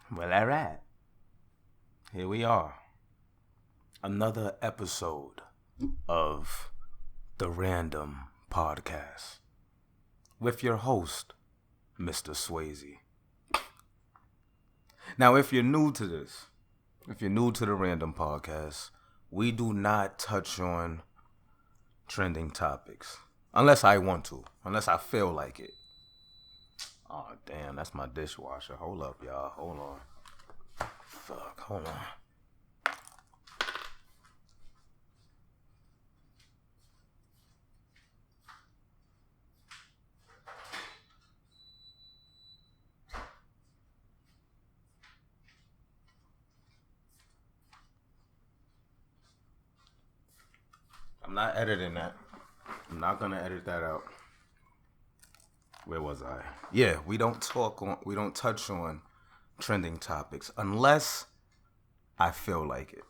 Well, all right. Here we are. Another episode of the Random Podcast with your host, Mr. Swayze. Now, if you're new to this, if you're new to the Random Podcast, we do not touch on trending topics. Unless I want to. Unless I feel like it. Oh, damn, that's my dishwasher. Hold up, y'all. Hold on. Fuck, hold on. I'm not editing that. I'm not gonna edit that out. Where was I? Yeah, we don't touch on trending topics unless I feel like it.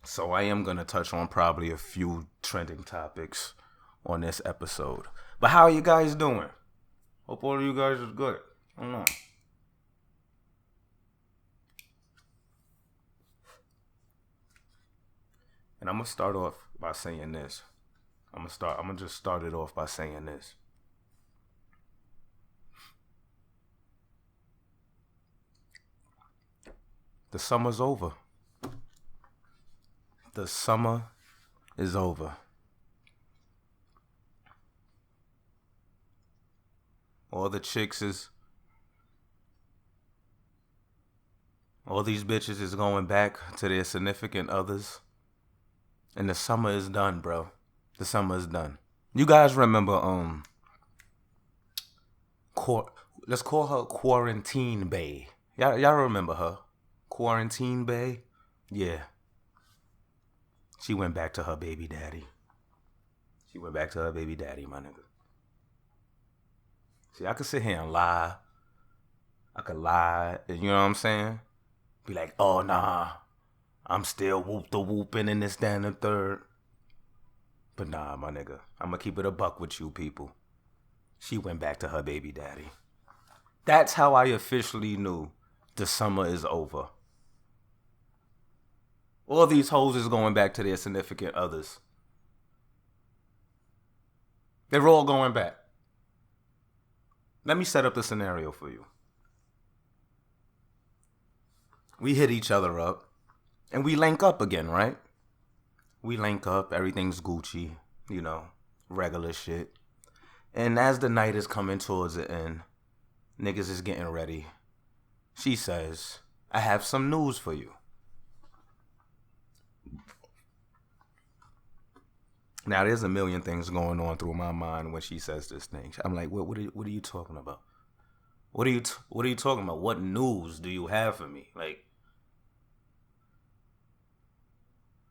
So I am gonna touch on probably a few trending topics on this episode. But how are you guys doing? Hope all of you guys is good. I don't know. And I'm gonna start off by saying this. I'm gonna just start it off by saying this. The summer's over. The summer is over. All the chicks is, all these bitches is going back to their significant others. And the summer is done, bro. The summer is done. You guys remember, let's call her Quarantine Bae. Y'all remember her? Quarantine Bae? Yeah. She went back to her baby daddy. She went back to her baby daddy, my nigga. See, I could sit here and lie. I could lie, you know what I'm saying? Be like, oh, nah, I'm still whooping in this, that, and the third. But nah, my nigga, I'm gonna keep it a buck with you people. She went back to her baby daddy. That's how I officially knew the summer is over. All these hoes is going back to their significant others. They're all going back. Let me set up the scenario for you. We hit each other up, and we link up again, right? We link up, everything's Gucci, you know, regular shit. And as the night is coming towards the end, niggas is getting ready. She says, I have some news for you. Now, there's a million things going on through my mind when she says this thing. I'm like, what are you talking about? What are you talking about? What news do you have for me? Like,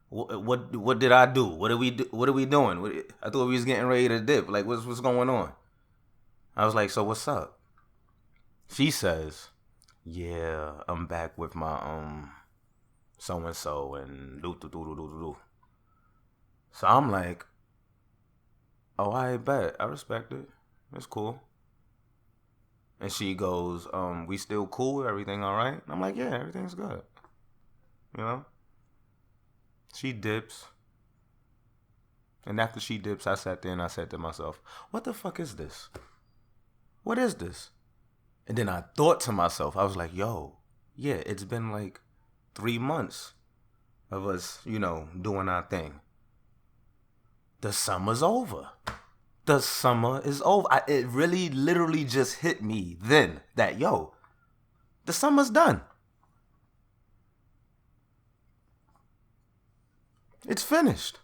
what did I do? What are we doing? I thought we was getting ready to dip. Like, what's going on? I was like, so what's up? She says, yeah, I'm back with my so and so and do. So I'm like, oh, I bet. I respect it. It's cool. And she goes, we still cool? Everything all right? And I'm like, yeah, everything's good. You know? She dips. And after she dips, I sat there and I said to myself, what the fuck is this? What is this? And then I thought to myself, I was like, yo, yeah, it's been like 3 months of us, you know, doing our thing. The summer's over. The summer is over. It really literally just hit me then that, yo, the summer's done. It's finished.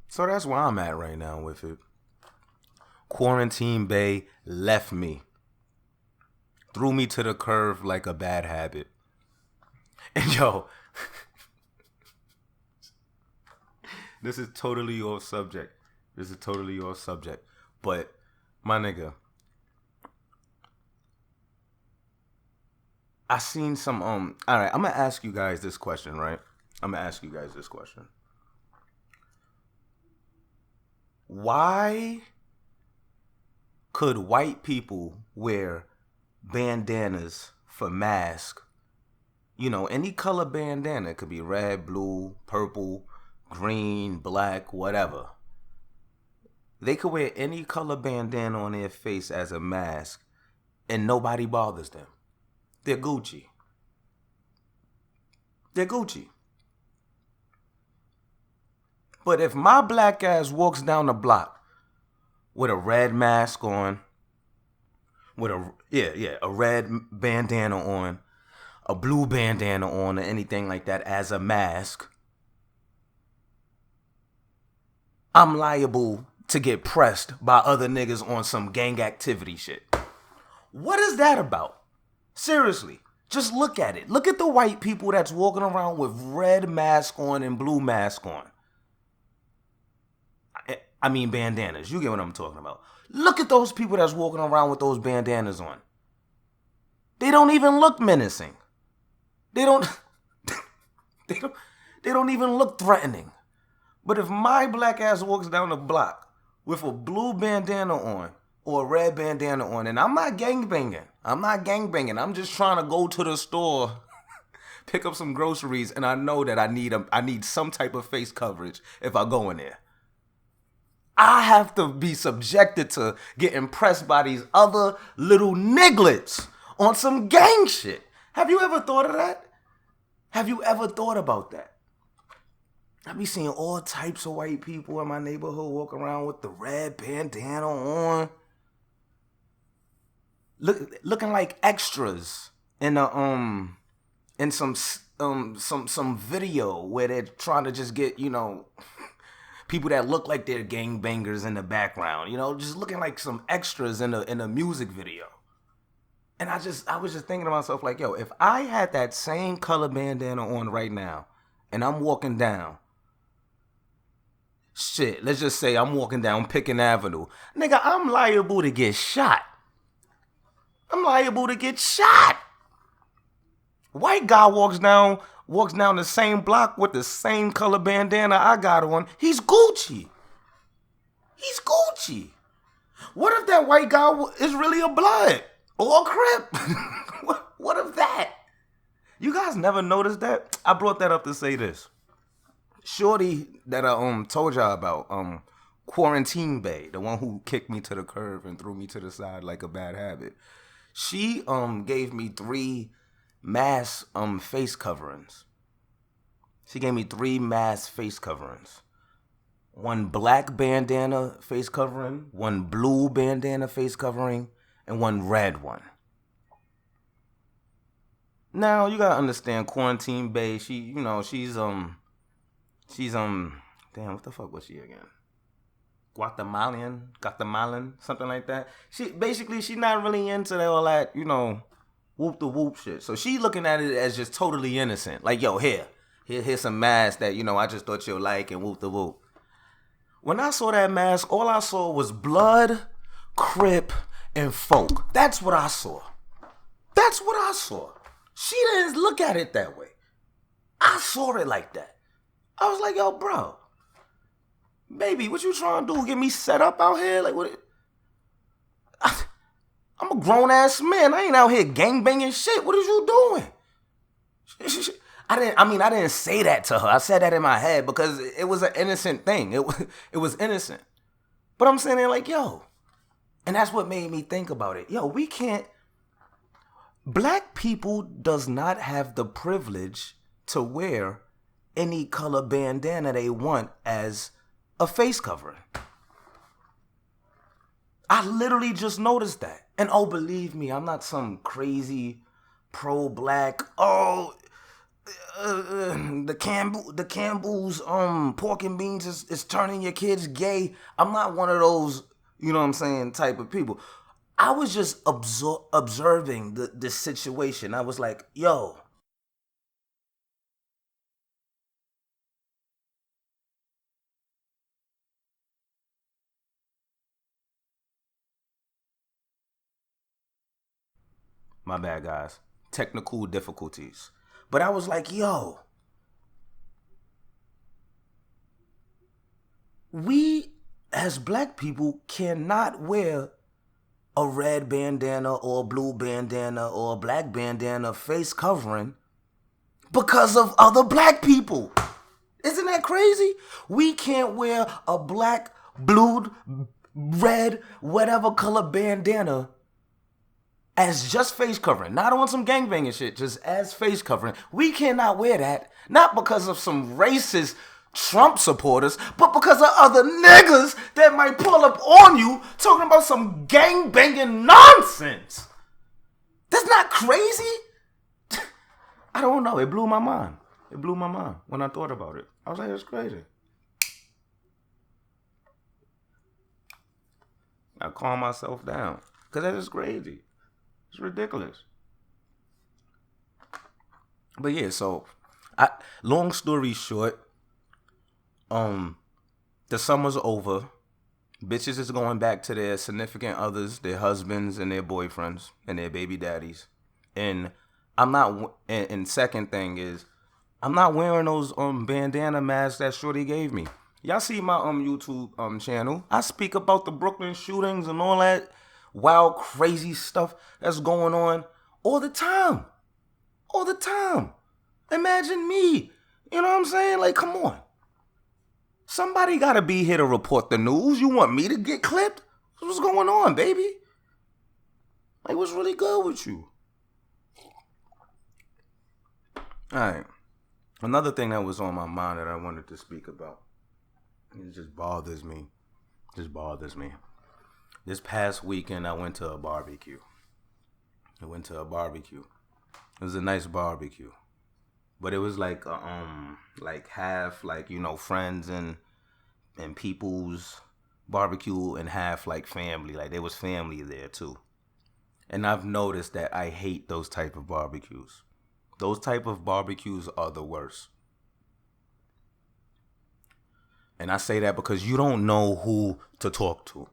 So that's where I'm at right now with it. Quarantine Bae left me. Threw me to the curve like a bad habit. And yo, this is totally off subject. But, my nigga, I seen some, alright, I'm gonna ask you guys this question, right? Why could white people wear bandanas for masks? You know, any color bandana. It could be red, blue, purple, green, black, whatever. They could wear any color bandana on their face as a mask and nobody bothers them. They're Gucci. They're Gucci. But if my black ass walks down the block with a red mask on, with a red bandana on, a blue bandana on, or anything like that as a mask, I'm liable to get pressed by other niggas on some gang activity shit. What is that about? Seriously, just look at it. Look at the white people that's walking around with red mask on and blue mask on. I mean bandanas. You get what I'm talking about. Look at those people that's walking around with those bandanas on. They don't even look menacing. They don't even look threatening. But if my black ass walks down the block with a blue bandana on or a red bandana on, and I'm not gangbanging. I'm just trying to go to the store, pick up some groceries, and I know that I need some type of face coverage if I go in there. I have to be subjected to getting pressed by these other little nigglets on some gang shit. Have you ever thought of that? Have you ever thought about that? I be seeing all types of white people in my neighborhood walk around with the red bandana on, looking like extras in some video where they're trying to just get, you know, people that look like they're gangbangers in the background, you know, just looking like some extras in a music video. And I was just thinking to myself, like, yo, if I had that same color bandana on right now and I'm walking down, shit, let's just say I'm walking down Pickens Avenue. Nigga, I'm liable to get shot. White guy walks down the same block with the same color bandana I got on. He's Gucci. What if that white guy is really a Blood or a Crip? What if that? You guys never noticed that? I brought that up to say this. Shorty that I told y'all about, Quarantine Bay, the one who kicked me to the curb and threw me to the side like a bad habit. She gave me 3 mass face coverings. She gave me 3 mass face coverings. 1 black bandana face covering, 1 blue bandana face covering, and 1 red one. Now you gotta understand, Quarantine Bay. She's damn, what the fuck was she again? Guatemalan, something like that. She's not really into all that, you know, whoop the whoop shit. So she looking at it as just totally innocent. Like, yo, here's some mask that, you know, I just thought you'll like and whoop the whoop. When I saw that mask, all I saw was Blood, Crip, and Folk. That's what I saw. She didn't look at it that way. I saw it like that. I was like, yo, bro, baby, what you trying to do? Get me set up out here? Like, what? I'm a grown-ass man. I ain't out here gangbanging shit. What is you doing? I didn't say that to her. I said that in my head because it was an innocent thing. It was innocent. But I'm saying, like, yo, and that's what made me think about it. Yo, we can't. Black people does not have the privilege to wear any color bandana they want as a face covering. I literally just noticed that. And oh, believe me, I'm not some crazy pro-black, the Campbell's pork and beans is turning your kids gay. I'm not one of those, you know what I'm saying, type of people. I was just observing the situation. I was like, yo, my bad, guys. Technical difficulties. But I was like, yo, we as black people, cannot wear a red bandana or a blue bandana or a black bandana face covering because of other black people. Isn't that crazy? We can't wear a black, blue, red, whatever color bandana as just face covering. Not on some gangbanging shit, just as face covering. We cannot wear that, not because of some racist Trump supporters, but because of other niggas that might pull up on you talking about some gangbanging nonsense. That's not crazy? I don't know. It blew my mind. It blew my mind when I thought about it. I was like, that's crazy. I calm myself down because that is crazy. It's ridiculous. But yeah, so long story short, the summer's over. Bitches is going back to their significant others, their husbands and their boyfriends and their baby daddies. And I'm not. And second thing is, I'm not wearing those bandana masks that Shorty gave me. Y'all see my YouTube channel? I speak about the Brooklyn shootings and all that wild, crazy stuff that's going on all the time. All the time. Imagine me. You know what I'm saying? Like, come on. Somebody gotta be here to report the news. You want me to get clipped? What's going on, baby? Like, what's really good with you? Alright. Another thing that was on my mind that I wanted to speak about. It just bothers me. This past weekend, I went to a barbecue. It was a nice barbecue. But it was like half like, you know, friends and people's barbecue and half like family. Like there was family there too. And I've noticed that I hate those type of barbecues. Those type of barbecues are the worst. And I say that because you don't know who to talk to.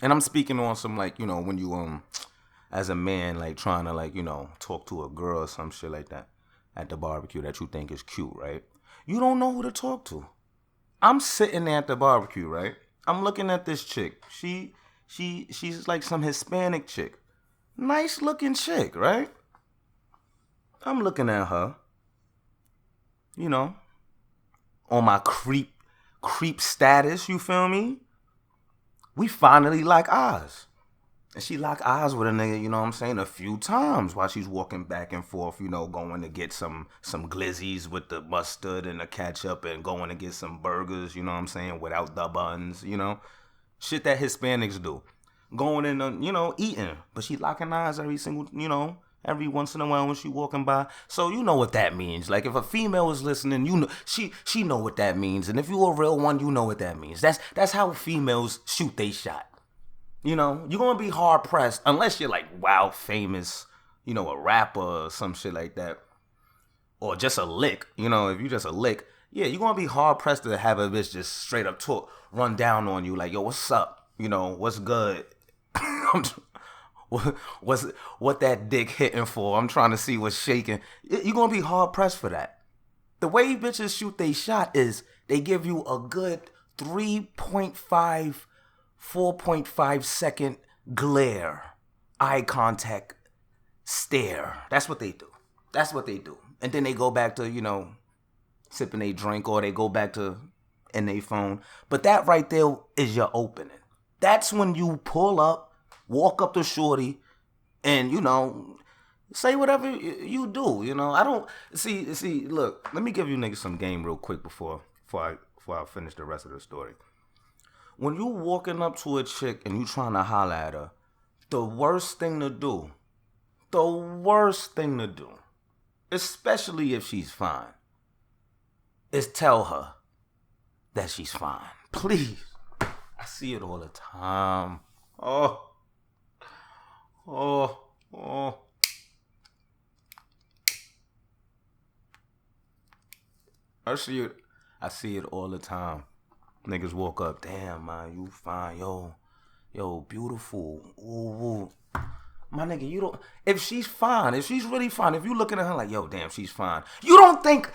And I'm speaking on some like, you know, when you as a man, like trying to like, you know, talk to a girl or some shit like that at the barbecue that you think is cute, right? You don't know who to talk to. I'm sitting there at the barbecue, right? I'm looking at this chick. She's like some Hispanic chick. Nice looking chick, right? I'm looking at her, you know, on my creep status, you feel me? We finally lock eyes. And she locked eyes with a nigga, you know what I'm saying, a few times while she's walking back and forth, you know, going to get some glizzies with the mustard and the ketchup and going to get some burgers, you know what I'm saying, without the buns, you know. Shit that Hispanics do. Going in, you know, eating. But she locking eyes every once in a while when she walking by. So you know what that means. Like if a female is listening, you know, she know what that means. And if you a real one, you know what that means. That's how females shoot they shot. You know, you're going to be hard pressed unless you're like wow famous, you know, a rapper or some shit like that. Or just a lick, you know, if you just a lick, yeah, you're going to be hard pressed to have a bitch just straight up run down on you like, yo, what's up? You know, what's good? What that dick hitting for? I'm trying to see what's shaking. You're going to be hard pressed for that. The way bitches shoot they shot is they give you a good 4.5 second glare, eye contact, stare. That's what they do. And then they go back to, you know, sipping a drink or they go back to in their phone. But that right there is your opening. That's when you pull up, walk up to shorty, and, you know, say whatever you do. You know, I don't see. Look, let me give you niggas some game real quick before I finish the rest of the story. When you walking up to a chick and you trying to holler at her, the worst thing to do, especially if she's fine, is tell her that she's fine. Please. I see it all the time. Oh. I see it all the time. Niggas walk up, damn, man, you fine, yo, beautiful, ooh. My nigga, you don't, if she's really fine, if you looking at her like, yo, damn, she's fine, you don't think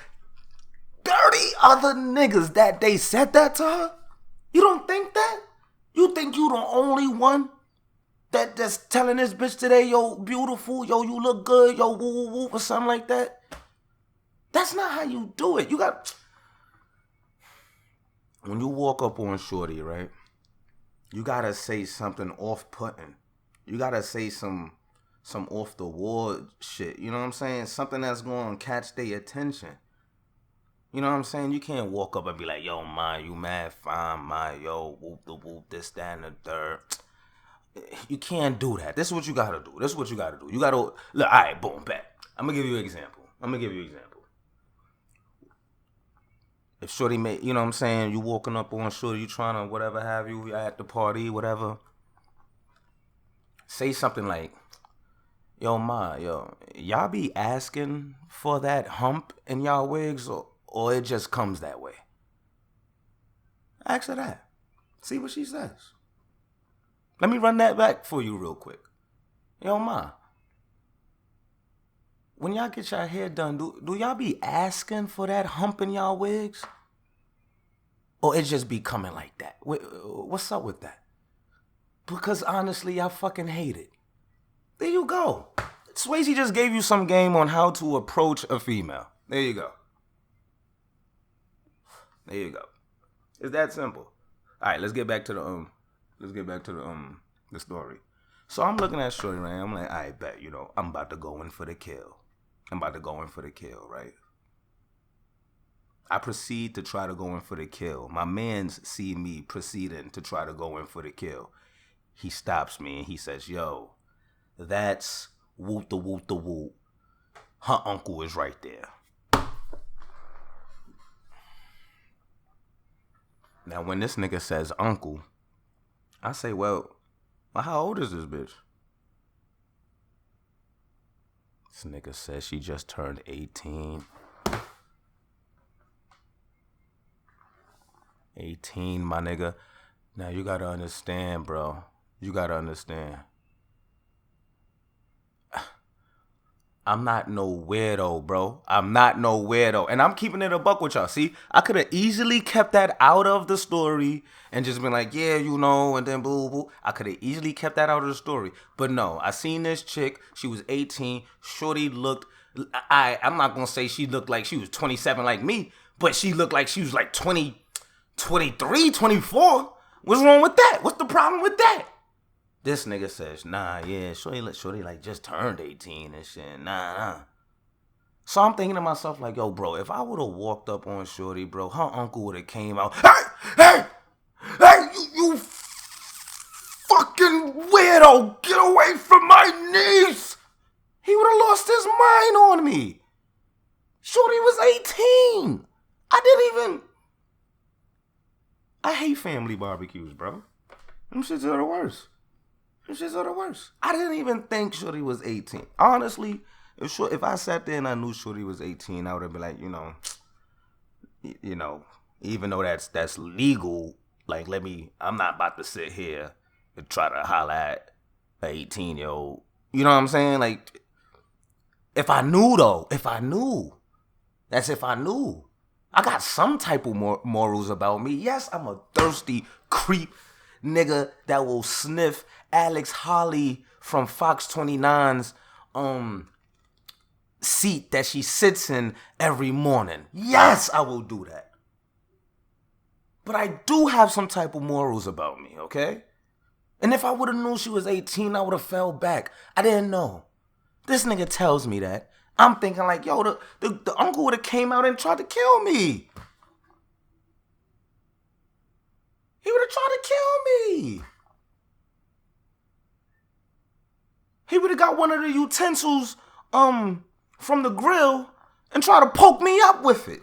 30 other niggas that day said that to her? You don't think that? You think you the only one that's telling this bitch today, yo, beautiful, yo, you look good, yo, woo, woo, woo, or something like that? That's not how you do it. You got... When you walk up on shorty, right, you gotta say something off-putting. You gotta say some off-the-wall shit. You know what I'm saying? Something that's gonna catch their attention. You know what I'm saying? You can't walk up and be like, yo, ma, you mad fine, ma, yo, whoop the whoop, this, that, and the third. You can't do that. This is what you gotta do. You gotta, look, all right, boom, back. I'm gonna give you an example. If shorty made, you know what I'm saying, you walking up on shorty, you trying to whatever have you, at the party, whatever. Say something like, yo, ma, yo, y'all be asking for that hump in y'all wigs or it just comes that way? Ask her that. See what she says. Let me run that back for you real quick. Yo, ma, when y'all get your hair done, do y'all be asking for that hump in y'all wigs? Or it just be coming like that? What's up with that? Because honestly, I fucking hate it. There you go. Swayze just gave you some game on how to approach a female. There you go. It's that simple. All right, let's get back to the story. So I'm looking at shorty, right? I'm like, I bet, you know, I'm about to go in for the kill. Right? I proceed to try to go in for the kill. My mans see me proceeding to try to go in for the kill. He stops me and he says, yo, that's whoop the whoop. Her uncle is right there. Now, when this nigga says uncle, I say, well, how old is this bitch? This nigga says she just turned 18. 18, my nigga. Now, you gotta understand, bro. I'm not no weirdo, bro. And I'm keeping it a buck with y'all. See, I could have easily kept that out of the story and just been like, yeah, you know, and then boo, boo. I could have easily kept that out of the story. But no, I seen this chick. She was 18. Shorty looked, I'm not going to say she looked like she was 27 like me, but she looked like she was like 20, 23, 24. What's wrong with that? What's the problem with that? This nigga says, nah, yeah, shorty like just turned 18 and shit. Nah. So I'm thinking to myself like, yo, bro, if I would have walked up on shorty, bro, her uncle would have came out, hey, you fucking weirdo, get away from my niece. He would have lost his mind on me. Shorty was 18. I hate family barbecues, bro. Them shits are the worst. I didn't even think shorty was 18. Honestly, if I sat there and I knew shorty was 18, I would have been like, you know, even though that's legal, like I'm not about to sit here and try to holler at an 18-year-old. You know what I'm saying? Like, if I knew. I got some type of morals about me. Yes, I'm a thirsty creep nigga that will sniff Alex Holly from Fox 29's seat that she sits in every morning. Yes, I will do that. But I do have some type of morals about me, okay? And if I would have known she was 18, I would have fell back. I didn't know. This nigga tells me that. I'm thinking like, yo, the uncle would have came out and tried to kill me. He would have tried to kill me. He would have got one of the utensils from the grill and try to poke me up with it.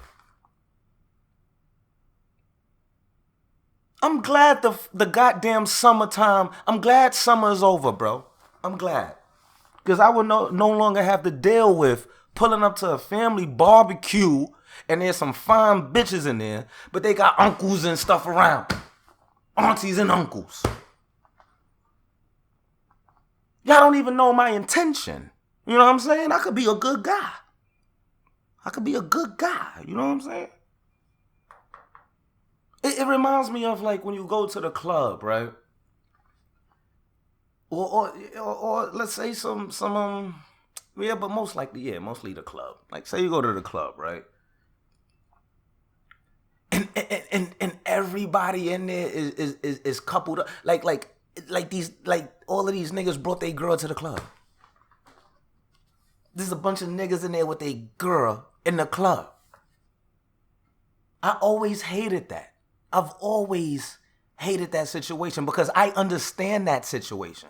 I'm glad the goddamn summertime, I'm glad summer is over, bro. I'm glad. Because I would no longer have to deal with pulling up to a family barbecue and there's some fine bitches in there, but they got uncles and stuff around. Aunties and uncles. Y'all don't even know my intention. You know what I'm saying? I could be a good guy. You know what I'm saying? It reminds me of like when you go to the club, right? Or let's say yeah, but mostly the club. Like say you go to the club, right? And everybody in there is coupled up. Like all of these niggas brought their girl to the club. There's a bunch of niggas in there with their girl in the club. I always hated that. I've always hated that situation because I understand that situation.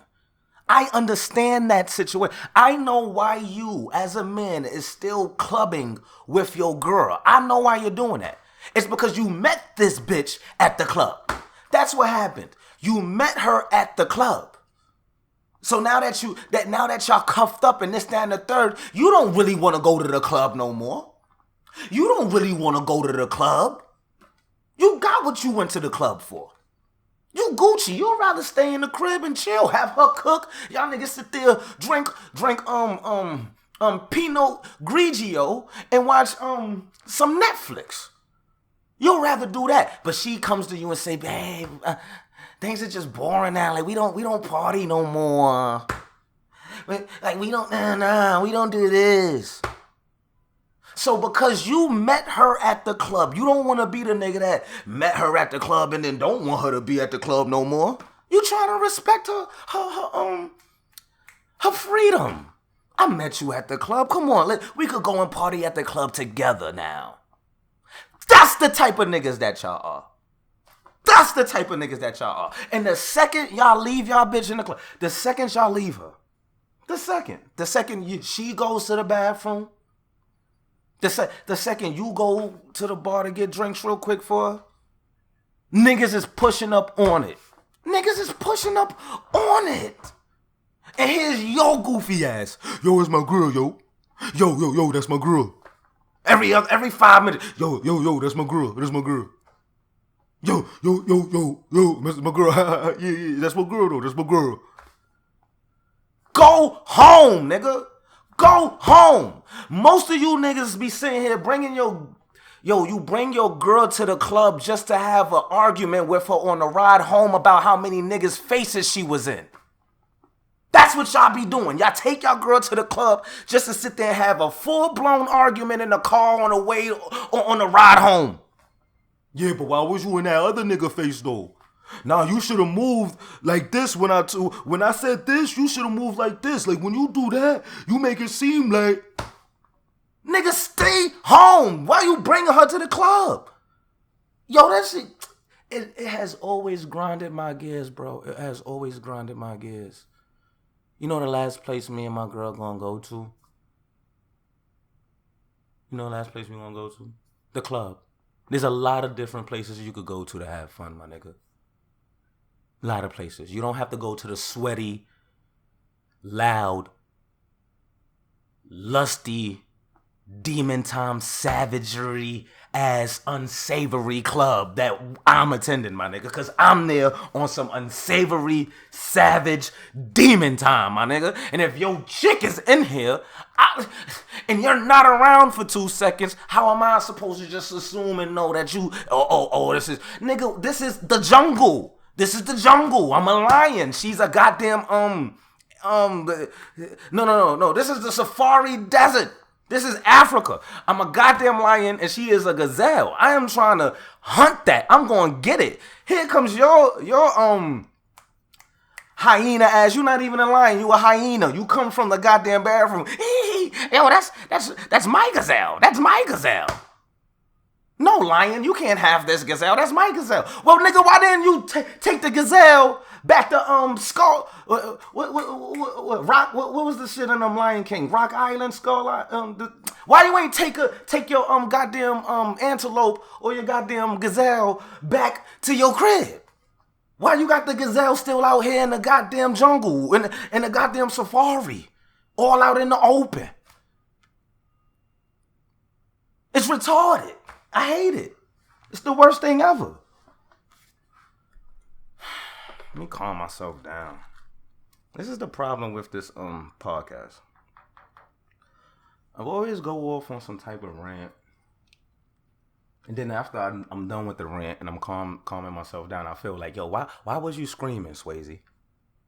I understand that situation. I know why you, as a man, is still clubbing with your girl. I know why you're doing that. It's because you met this bitch at the club. That's what happened. You met her at the club. So now that y'all cuffed up and this, that, and the third, you don't really want to go to the club no more. You don't really want to go to the club. You got what you went to the club for. You Gucci. You'd rather stay in the crib and chill, have her cook. Y'all niggas sit there, drink Pinot Grigio and watch some Netflix. You'd rather do that. But she comes to you and say, babe, things are just boring now. Like we don't party no more. Like we don't do this. So because you met her at the club, you don't want to be the nigga that met her at the club and then don't want her to be at the club no more. You trying to respect her freedom. I met you at the club. Come on, we could go and party at the club together now. That's the type of niggas that y'all are. That's the type of niggas that y'all are. And the second y'all leave y'all bitch in the club, the second y'all leave her, the second she goes to the bathroom, the second you go to the bar to get drinks real quick for her, niggas is pushing up on it. Niggas is pushing up on it. And here's your goofy ass. Yo, it's my girl, yo. Yo, that's my girl. Every 5 minutes. Yo, that's my girl. That's my girl. Yo, that's my girl. yeah, that's my girl, though. That's my girl. Go home, nigga. Go home. Most of you niggas be sitting here bringing you bring your girl to the club just to have an argument with her on the ride home about how many niggas' faces she was in. That's what y'all be doing. Y'all take your girl to the club just to sit there and have a full-blown argument in the car on the way on the ride home. Yeah, but why was you in that other nigga face though? Nah, you should have moved like this when I said this, you should have moved like this. Like when you do that, you make it seem like nigga stay home. Why you bringing her to the club? Yo, that shit, it has always grinded my gears, bro. It has always grinded my gears. You know the last place me and my girl gonna go to? You know the last place we gonna go to? The club. There's a lot of different places you could go to have fun, my nigga. A lot of places. You don't have to go to the sweaty, loud, lusty, demon time savagery ass unsavory club that I'm attending, my nigga, because I'm there on some unsavory savage demon time, my nigga. And if your chick is in here and you're not around for 2 seconds, how am I supposed to just assume and know that you this is nigga, this is the jungle. This is the jungle. I'm a lion. She's a goddamn no. This is the safari desert. This is Africa. I'm a goddamn lion and she is a gazelle. I am trying to hunt that. I'm going to get it. Here comes your hyena ass. You not even a lion. You a hyena. You come from the goddamn bathroom. Yo, that's my gazelle. That's my gazelle. No, lion, you can't have this gazelle. That's my gazelle. Well, nigga, why didn't you take the gazelle back to Skull? Rock? What was the shit in Lion King? Rock Island, Skull Island. Why you ain't take your goddamn antelope or your goddamn gazelle back to your crib? Why you got the gazelle still out here in the goddamn jungle in the goddamn safari, all out in the open? It's retarded. I hate it. It's the worst thing ever. Let me calm myself down. This is the problem with this podcast. I always go off on some type of rant. And then after I'm done with the rant and I'm calming myself down, I feel like, yo, why was you screaming, Swayze?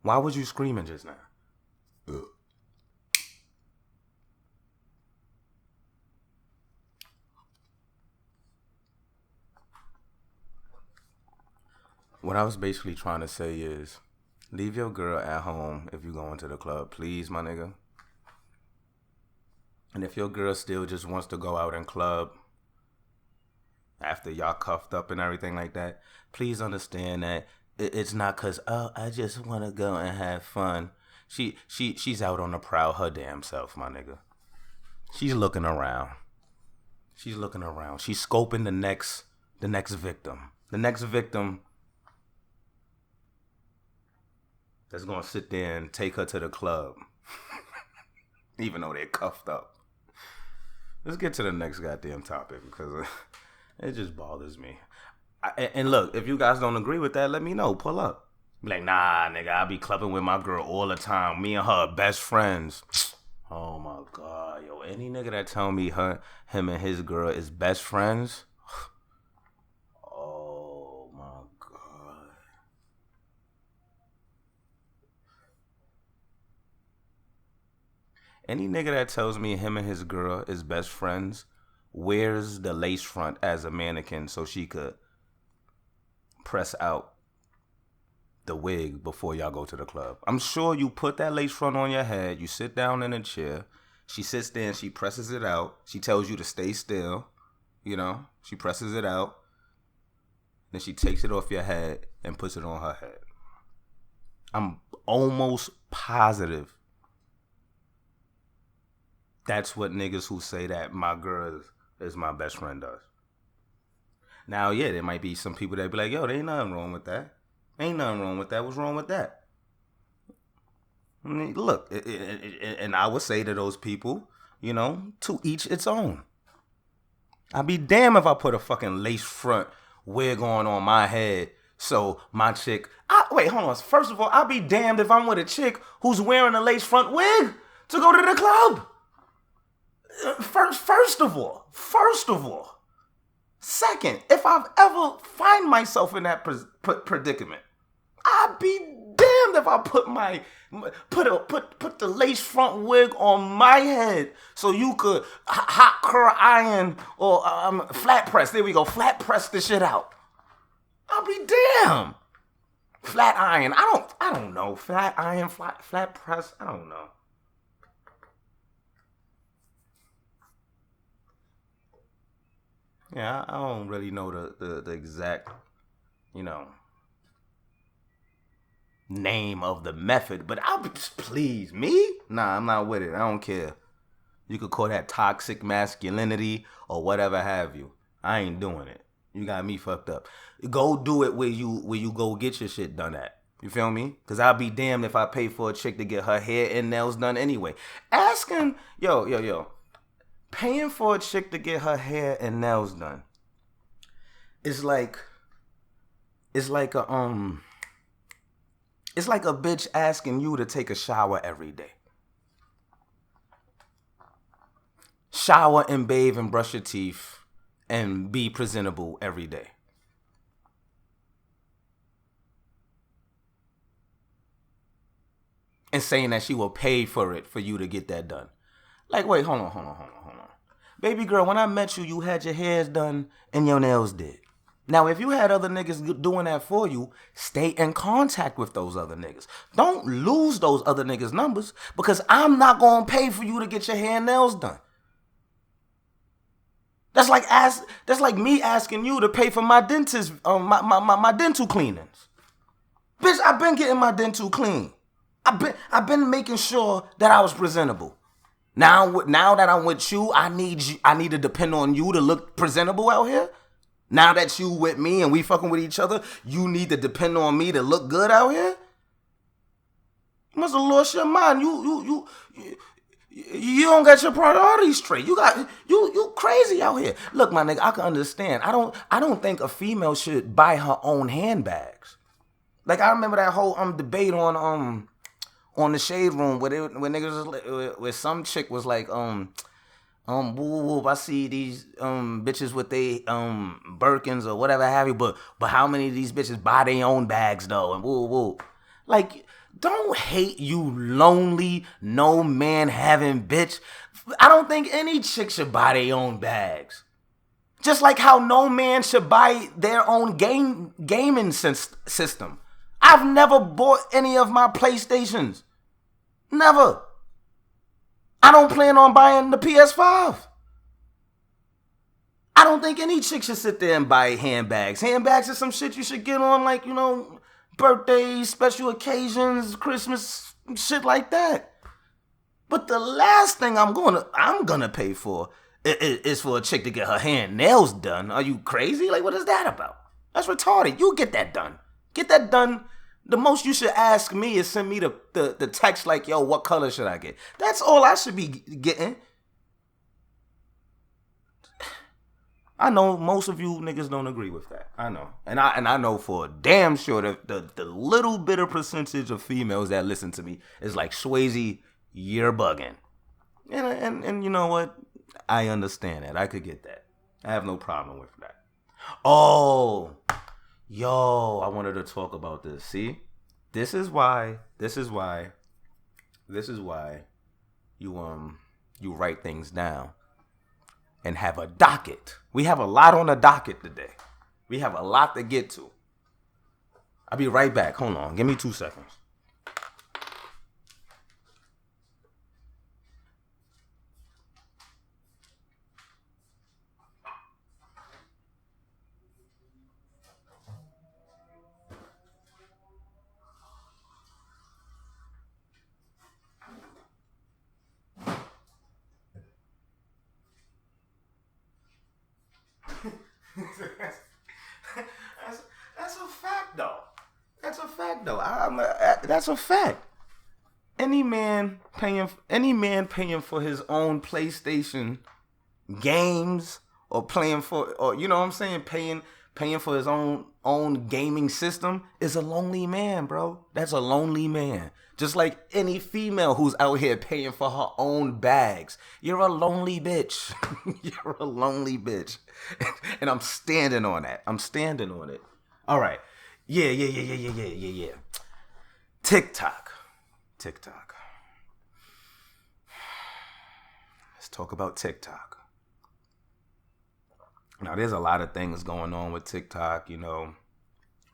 Why was you screaming just now? Ugh. What I was basically trying to say is, leave your girl at home if you going to the club, please, my nigga. And if your girl still just wants to go out and club after y'all cuffed up and everything like that, please understand that it's not cause I just want to go and have fun. She's out on the prowl her damn self, my nigga. She's looking around. She's looking around. She's scoping the next victim. The next victim that's gonna sit there and take her to the club, even though they're cuffed up. Let's get to the next goddamn topic because it just bothers me. And look, if you guys don't agree with that, let me know. Pull up. Be like, nah, nigga, I be clubbing with my girl all the time. Me and her are best friends. Oh my God, yo, any nigga that tell me him and his girl is best friends, oh my God. Any nigga that tells me him and his girl is best friends wears the lace front as a mannequin so she could press out the wig before y'all go to the club. I'm sure you put that lace front on your head, you sit down in a chair, she sits there and she presses it out, she tells you to stay still, you know, she presses it out, then she takes it off your head and puts it on her head. I'm almost positive that's what niggas who say that my girl is my best friend does. Now, yeah, there might be some people that be like, yo, there ain't nothing wrong with that. Ain't nothing wrong with that. What's wrong with that? I mean, look, and I would say to those people, you know, to each its own. I'd be damned if I put a fucking lace front wig on my head so my chick... wait, hold on. First of all, I'd be damned if I'm with a chick who's wearing a lace front wig to go to the club. First of all. Second, if I've ever find myself in that predicament, I'd be damned if I put the lace front wig on my head so you could hot curl iron or flat press. There we go, flat press the shit out. I'll be damned. Flat iron. I don't know. Flat iron, flat press. I don't know. Yeah, I don't really know the exact, you know, name of the method, but please, me? Nah, I'm not with it. I don't care. You could call that toxic masculinity or whatever have you. I ain't doing it. You got me fucked up. Go do it where you go get your shit done at. You feel me? Because I'll be damned if I pay for a chick to get her hair and nails done anyway. Asking, yo. Paying for a chick to get her hair and nails done is like a bitch asking you to take a shower every day. Shower and bathe and brush your teeth and be presentable every day. And saying that she will pay for it for you to get that done. Like, wait, hold on. Baby girl, when I met you, you had your hairs done and your nails did. Now, if you had other niggas doing that for you, stay in contact with those other niggas. Don't lose those other niggas' numbers because I'm not going to pay for you to get your hair and nails done. That's like me asking you to pay for my dentist, my dental cleanings. Bitch, I've been getting my dental clean. I've been making sure that I was presentable. Now that I'm with you, I need to depend on you to look presentable out here. Now that you with me and we fucking with each other, you need to depend on me to look good out here. You must have lost your mind. You don't got your priorities straight. You crazy out here. Look, my nigga, I can understand. I don't think a female should buy her own handbags. Like I remember that whole debate on the Shade Room where niggas where some chick was like Whoop, I see these bitches with they Birkins or whatever have you, but how many of these bitches buy their own bags though? And whoop. Like, don't hate, you lonely, no man having bitch. I don't think any chick should buy their own bags. Just like how no man should buy their own gaming system. I've never bought any of my PlayStations. Never. I don't plan on buying the PS5. I don't think any chick should sit there and buy handbags. Handbags is some shit you should get on, like, birthdays, special occasions, Christmas, shit like that. But the last thing I'm gonna pay for is for a chick to get her nails done. Are you crazy? Like, what is that about? That's retarded. You get that done. Get that done. The most you should ask me is send me the text like, yo, what color should I get? That's all I should be getting. I know most of you niggas don't agree with that. I know. And I know for a damn sure that the little bit of percentage of females that listen to me is like, Swayze, you're bugging. And you know what? I understand that. I could get that. I have no problem with that. Oh, yo, I wanted to talk about this. See? This is why you write things down and have a docket. We have a lot on the docket today. We have a lot to get to. I'll be right back. Hold on. Give me 2 seconds. That's a fact, though. That's a fact, though. That's a fact. Any man paying for his own PlayStation games, or playing for, or you know what I'm saying, paying for his own gaming system is a lonely man, bro. That's a lonely man. Just like any female who's out here paying for her own bags. You're a lonely bitch. You're a lonely bitch. And I'm standing on that. I'm standing on it. All right. Yeah. TikTok. Let's talk about TikTok. Now, there's a lot of things going on with TikTok,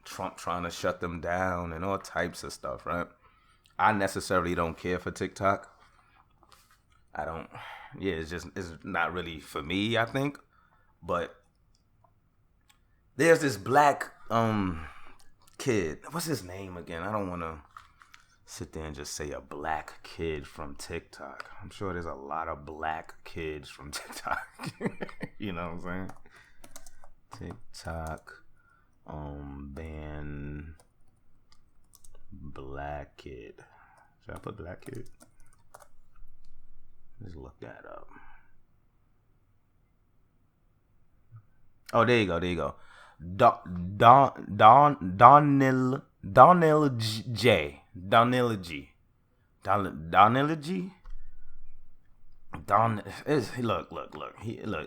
Trump trying to shut them down and all types of stuff, right? I necessarily don't care for TikTok. I don't. Yeah, it's not really for me, I think. But there's this black kid. What's his name again? I don't want to sit there and just say a black kid from TikTok. I'm sure there's a lot of black kids from TikTok. You know what I'm saying? TikTok ban black kid. Should I put black kid? Let's look that up. Oh, there you go. Donnell G. Look.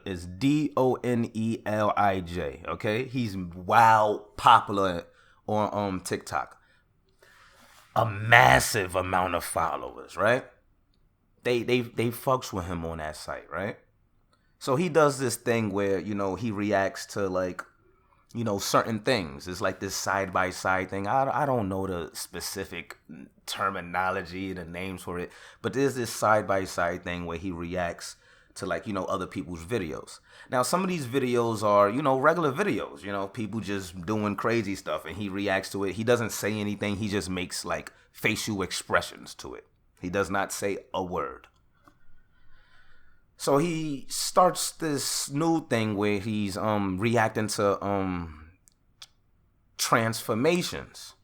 It's Donelij. Okay, he's wild popular on TikTok. A massive amount of followers, right? They fucks with him on that site, right? So he does this thing where, he reacts to certain things. It's like this side-by-side thing. I don't know the specific terminology, the names for it, but there's this side-by-side thing where he reacts to other people's videos. Now, some of these videos are, regular videos, people just doing crazy stuff, and he reacts to it. He doesn't say anything. He just makes facial expressions to it. He does not say a word. So he starts this new thing where he's reacting to transformations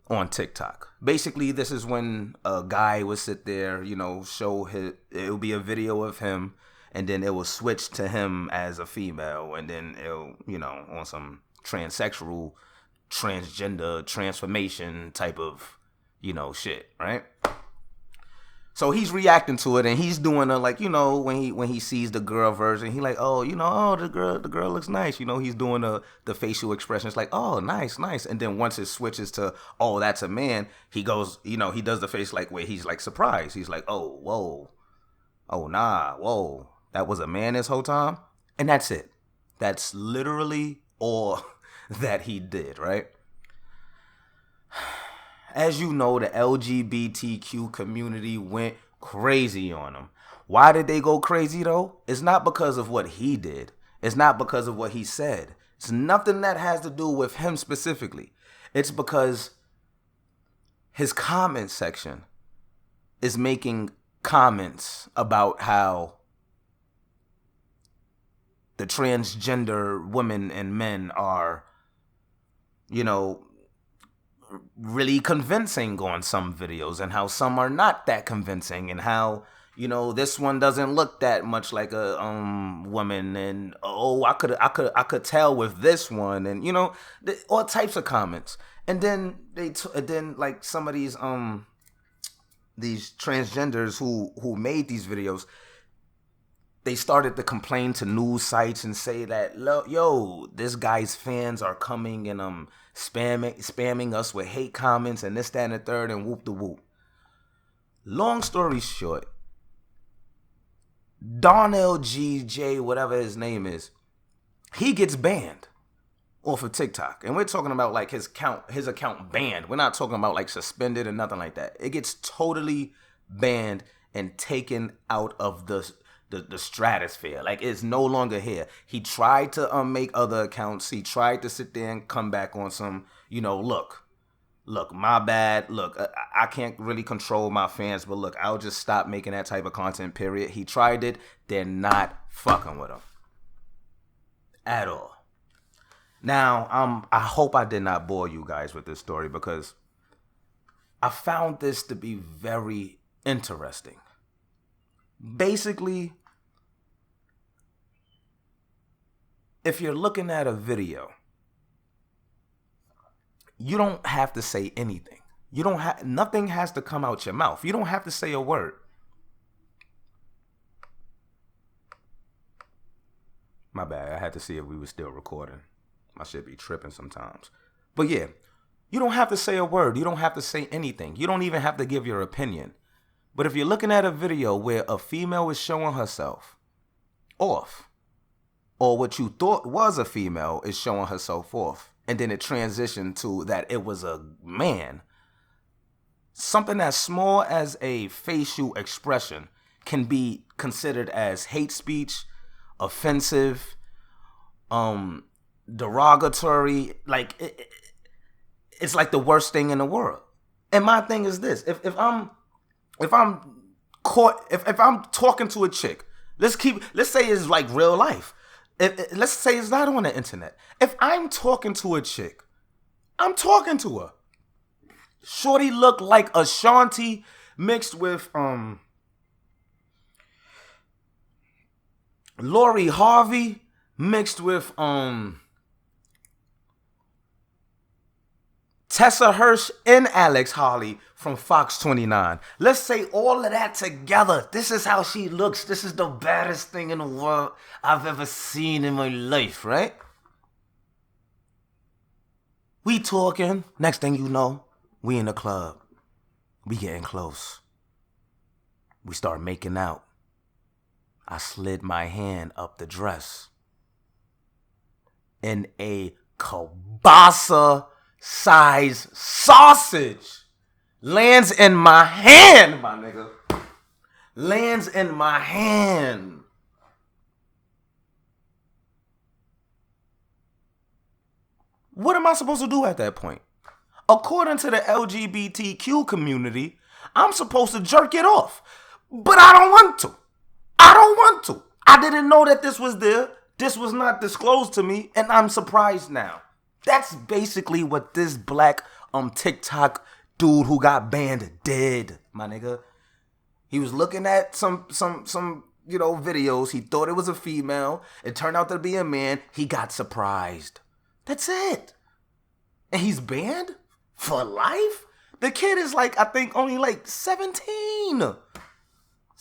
on TikTok. Basically, this is when a guy would sit there, show it would be a video of him, and then it will switch to him as a female, and then it'll, on some transsexual, transgender, transformation type of, shit, right? So he's reacting to it, and he's doing a, like, when he sees the girl version, he like, oh, the girl looks nice. He's doing the facial expressions like, oh, nice. And then once it switches to, oh, that's a man, he goes, he does the face like where he's like surprised. He's like, oh, whoa, oh, nah, whoa, that was a man this whole time. And that's it. That's literally all that he did, right? As you know, the LGBTQ community went crazy on him. Why did they go crazy, though? It's not because of what he did. It's not because of what he said. It's nothing that has to do with him specifically. It's because his comment section is making comments about how the transgender women and men are, really convincing on some videos, and how some are not that convincing, and how this one doesn't look that much like a woman, and oh, I could tell with this one, and all types of comments. And then then like some of these transgenders who made these videos, they started to complain to news sites and say that, yo, this guy's fans are coming and spamming us with hate comments and this, that, and the third, and whoop the whoop. Long story short, Darnell GJ, whatever his name is, he gets banned off of TikTok. And we're talking about like his account banned. We're not talking about like suspended or nothing like that. It gets totally banned and taken out of the stratosphere. Like, it's no longer here. He tried to make other accounts. He tried to sit there and come back on some, look, my bad. Look, I can't really control my fans, but look, I'll just stop making that type of content, period. He tried it. They're not fucking with him at all. Now, I hope I did not bore you guys with this story, because I found this to be very interesting. Basically, if you're looking at a video, you don't have to say anything. Nothing has to come out your mouth. You don't have to say a word. My bad. I had to see if we were still recording. I should be tripping sometimes. But yeah, you don't have to say a word. You don't have to say anything. You don't even have to give your opinion. But if you're looking at a video where a female is showing herself off, or what you thought was a female is showing herself off, and then it transitioned to that it was a man, something as small as a facial expression can be considered as hate speech, offensive, derogatory. Like, it's like the worst thing in the world. And my thing is this: if I'm talking to a chick, let's say it's like real life. Let's say it's not on the internet. If I'm talking to a chick, I'm talking to her. Shorty look like Ashanti mixed with Lori Harvey mixed with Tessa Hirsch and Alex Holly from Fox 29. Let's say all of that together. This is how she looks. This is the baddest thing in the world I've ever seen in my life, right? We talking. Next thing you know, we in the club. We getting close. We start making out. I slid my hand up the dress. And a kielbasa size sausage lands in my hand, my nigga. Lands in my hand. What am I supposed to do at that point? According to the LGBTQ community, I'm supposed to jerk it off. But I don't want to. I didn't know that this was there. This was not disclosed to me, and I'm surprised now. That's basically what this black TikTok dude who got banned did, my nigga. He was looking at some videos. He thought it was a female. It turned out to be a man. He got surprised. That's it. And he's banned for life? The kid is like, I think only like 17.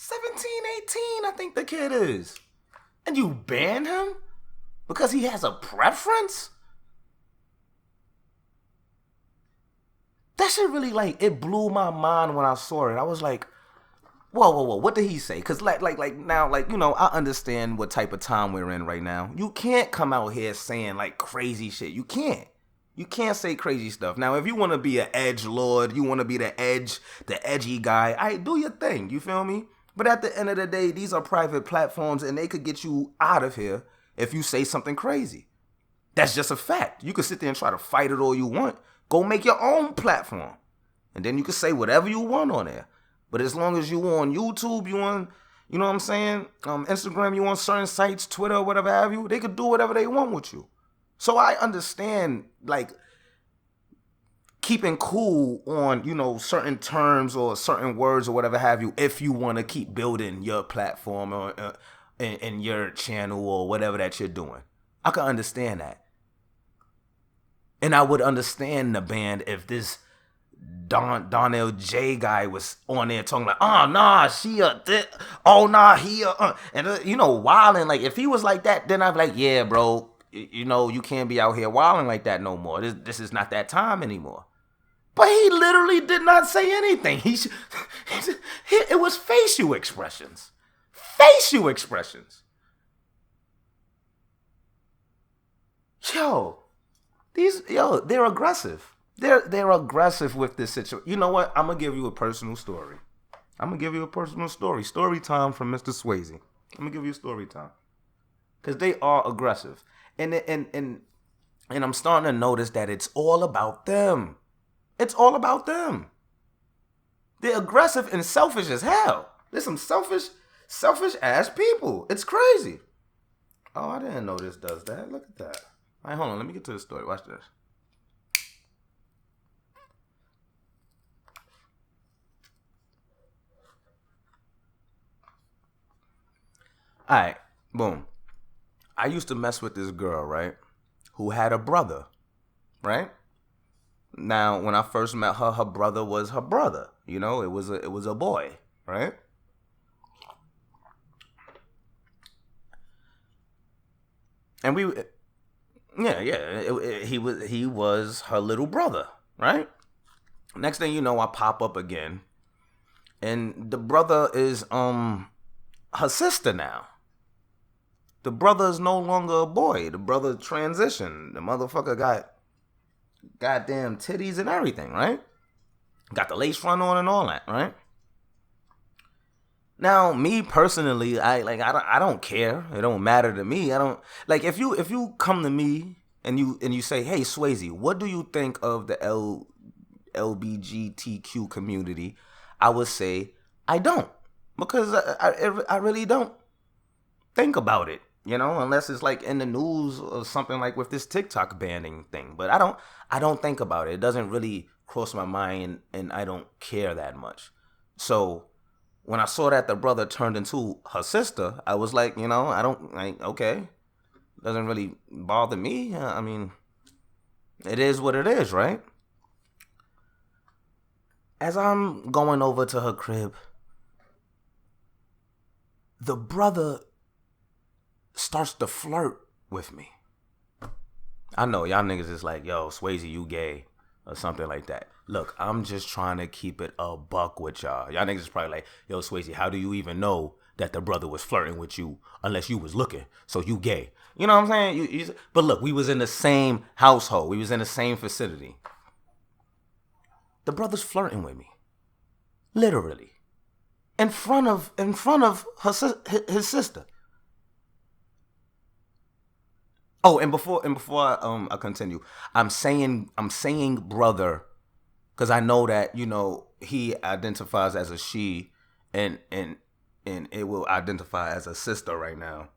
17, 18, I think the kid is. And you ban him? Because he has a preference? That shit really, like, it blew my mind when I saw it. I was like, whoa, what did he say? Because, like now, like, you know, I understand what type of time we're in right now. You can't come out here saying, like, crazy shit. You can't. You can't say crazy stuff. Now, if you want to be an edge lord, you want to be the edgy guy, all right, do your thing. You feel me? But at the end of the day, these are private platforms, and they could get you out of here if you say something crazy. That's just a fact. You can sit there and try to fight it all you want. Go make your own platform. And then you can say whatever you want on there. But as long as you on YouTube, you on, you know what I'm saying? Instagram, you on certain sites, Twitter, whatever have you, they could do whatever they want with you. So I understand, like, keeping cool on, you know, certain terms or certain words or whatever have you, if you want to keep building your platform or in your channel or whatever that you're doing. I can understand that. And I would understand the band if this Donnell J guy was on there talking like, oh, nah, she oh, nah, he and, you know, wilding. Like, if he was like that, then I'd be like, yeah, bro, you know, you can't be out here wilding like that no more. This is not that time anymore. But he literally did not say anything. It was facial expressions. Facial expressions. They're aggressive. They're aggressive with this situation. You know what? I'm gonna give you a personal story. Story time from Mr. Swayze. I'm gonna give you a story time. Because they are aggressive. And I'm starting to notice that it's all about them. It's all about them. They're aggressive and selfish as hell. There's some selfish ass people. It's crazy. Oh, I didn't know this does that. Look at that. All right, hold on. Let me get to the story. Watch this. All right, boom. I used to mess with this girl, right, who had a brother, right? Now, when I first met her, her brother was her brother. You know, it was a boy, right? And he was her little brother, right? Next thing you know, I pop up again, and the brother is her sister now. The brother is no longer a boy. The brother transitioned. The motherfucker got goddamn titties and everything, right? Got the lace front on and all that, right? Now, me personally, I don't care. It don't matter to me. I don't like if you come to me and you say, "Hey, Swayze, what do you think of the LBGTQ community?" I would say I don't, because I really don't think about it. You know, unless it's like in the news or something like with this TikTok banning thing. But I don't think about it. It doesn't really cross my mind, and I don't care that much. So when I saw that the brother turned into her sister, I was like, you know, I don't, like, okay. Doesn't really bother me. I mean, it is what it is, right? As I'm going over to her crib, the brother starts to flirt with me. I know y'all niggas is like, yo, Swayze, you gay or something like that. Look, I'm just trying to keep it a buck with y'all. Y'all niggas is probably like, yo, Swayze, how do you even know that the brother was flirting with you unless you was looking? So you gay. You know what I'm saying? But look, we was in the same household. We was in the same vicinity. The brother's flirting with me. Literally. In front of his sister. Oh, and before I continue, I'm saying brother, because I know that, you know, he identifies as a she, and it will identify as a sister right now.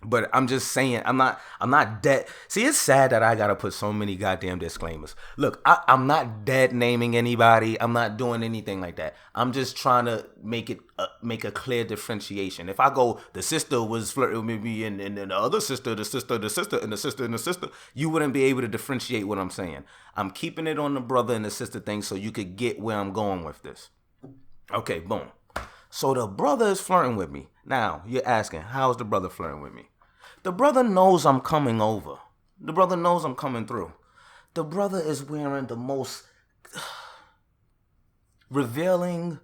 But I'm just saying, I'm not dead. See, it's sad that I gotta put so many goddamn disclaimers. Look, I'm not dead naming anybody. I'm not doing anything like that. I'm just trying to make a clear differentiation. If I go, the sister was flirting with me, and the other sister, the sister, and the sister, and the sister, you wouldn't be able to differentiate what I'm saying. I'm keeping it on the brother and the sister thing so you could get where I'm going with this. Okay, boom. So the brother is flirting with me. Now, you're asking, how's the brother flirting with me? The brother knows I'm coming over. The brother knows I'm coming through. The brother is wearing the most revealing,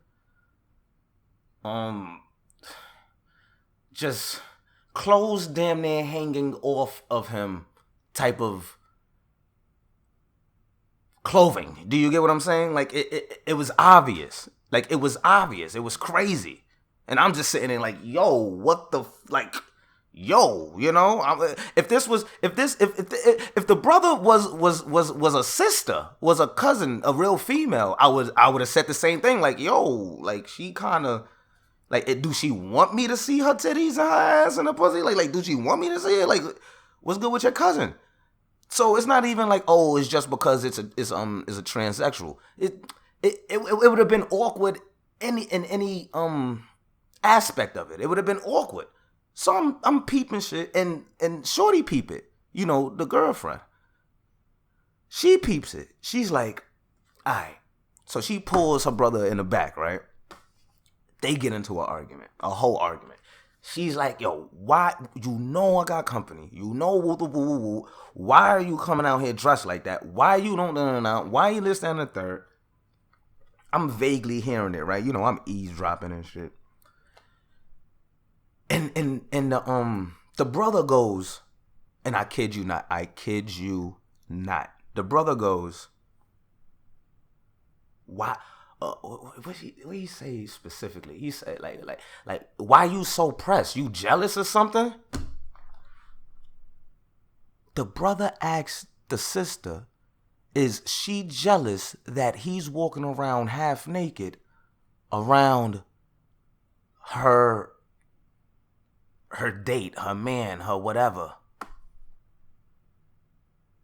just clothes damn near hanging off of him type of clothing. Do you get what I'm saying? Like, it was obvious. Like, it was obvious. It was crazy. And I'm just sitting there like, yo, what the, yo, you know? If the brother was a sister, was a cousin, a real female, I would have said the same thing. Like, yo, like, she kind of, like, do she want me to see her titties and her ass and her pussy? Like, do she want me to see it? Like, what's good with your cousin? So it's not even like, oh, it's just because it's a transsexual. It would have been awkward in any aspect of it. It would have been awkward. So I'm peeping shit, and Shorty peep it. You know, the girlfriend. She peeps it. She's like, all right. So she pulls her brother in the back, right? They get into an argument, a whole argument. She's like, yo, why? You know I got company. You know woo. Why are you coming out here dressed like that? Why you don't know? Why you this and the third? I'm vaguely hearing it, right? You know, I'm eavesdropping and shit. And the brother goes, and I kid you not, the brother goes, why? What he say specifically? He said like, why you so pressed? You jealous or something? The brother asks the sister, is she jealous that he's walking around half naked around her date, her man, her whatever?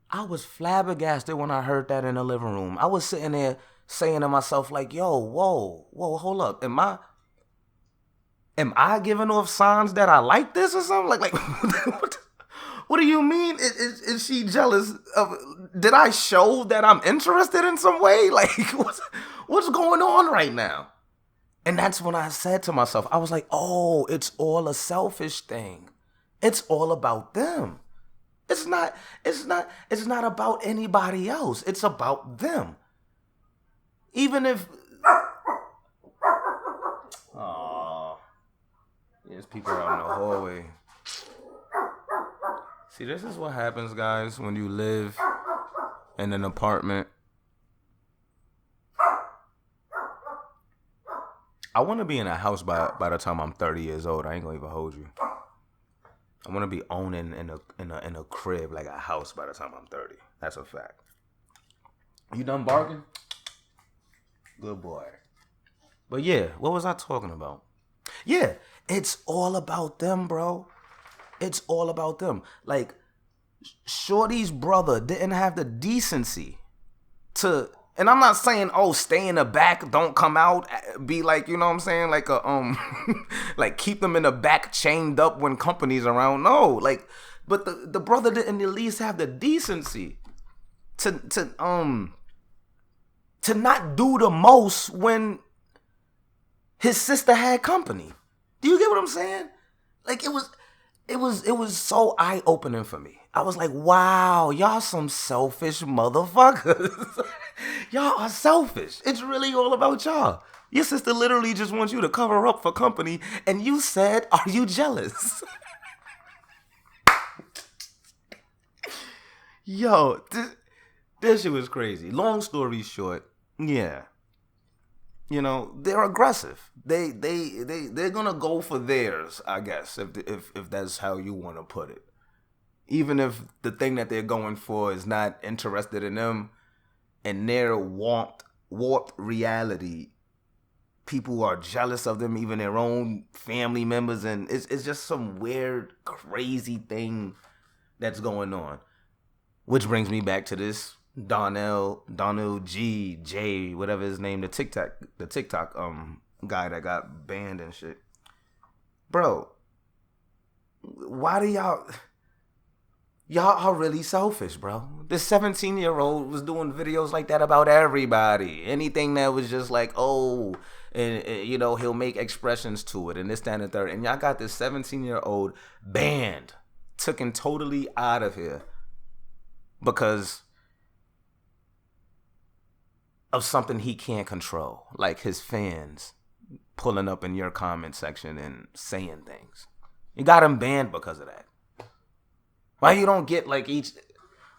I was flabbergasted when I heard that in the living room. I was sitting there saying to myself, like, yo, whoa, hold up. Am I giving off signs that I like this or something? Like what do you mean? Is she jealous of? Did I show that I'm interested in some way? Like, what's going on right now? And that's when I said to myself, I was like, oh, it's all a selfish thing. It's all about them. It's not about anybody else. It's about them. Even if, there's people out in the hallway. See, this is what happens, guys, when you live in an apartment. I want to be in a house by the time I'm 30 years old. I ain't gonna even hold you. I want to be owning in a crib, like a house, by the time I'm 30. That's a fact. You done barking? Good boy. But yeah, what was I talking about? Yeah, it's all about them, bro. It's all about them. Like, Shorty's brother didn't have the decency to, and I'm not saying, oh, stay in the back, don't come out, be like, you know what I'm saying, like a like keep them in the back chained up when company's around. No, like, but the brother didn't at least have the decency to not do the most when his sister had company. Do you get what I'm saying? Like, it was so eye-opening for me. I was like, wow, y'all some selfish motherfuckers. Y'all are selfish. It's really all about y'all. Your sister literally just wants you to cover up for company, and you said, are you jealous? Yo, this shit was crazy. Long story short, yeah. You know, they're aggressive. They're gonna go for theirs, I guess, if that's how you want to put it. Even if the thing that they're going for is not interested in them, and their warped reality, people are jealous of them, even their own family members, and it's just some weird, crazy thing that's going on. Which brings me back to this Donnell J, whatever his name, the TikTok guy that got banned and shit. Bro, why do y'all? Y'all are really selfish, bro. This 17-year-old was doing videos like that about everybody. Anything that was just like, oh, and you know, he'll make expressions to it and this, that, and the third. And y'all got this 17-year-old banned, taken totally out of here because of something he can't control, like his fans pulling up in your comment section and saying things. You got him banned because of that. Why you don't get like each,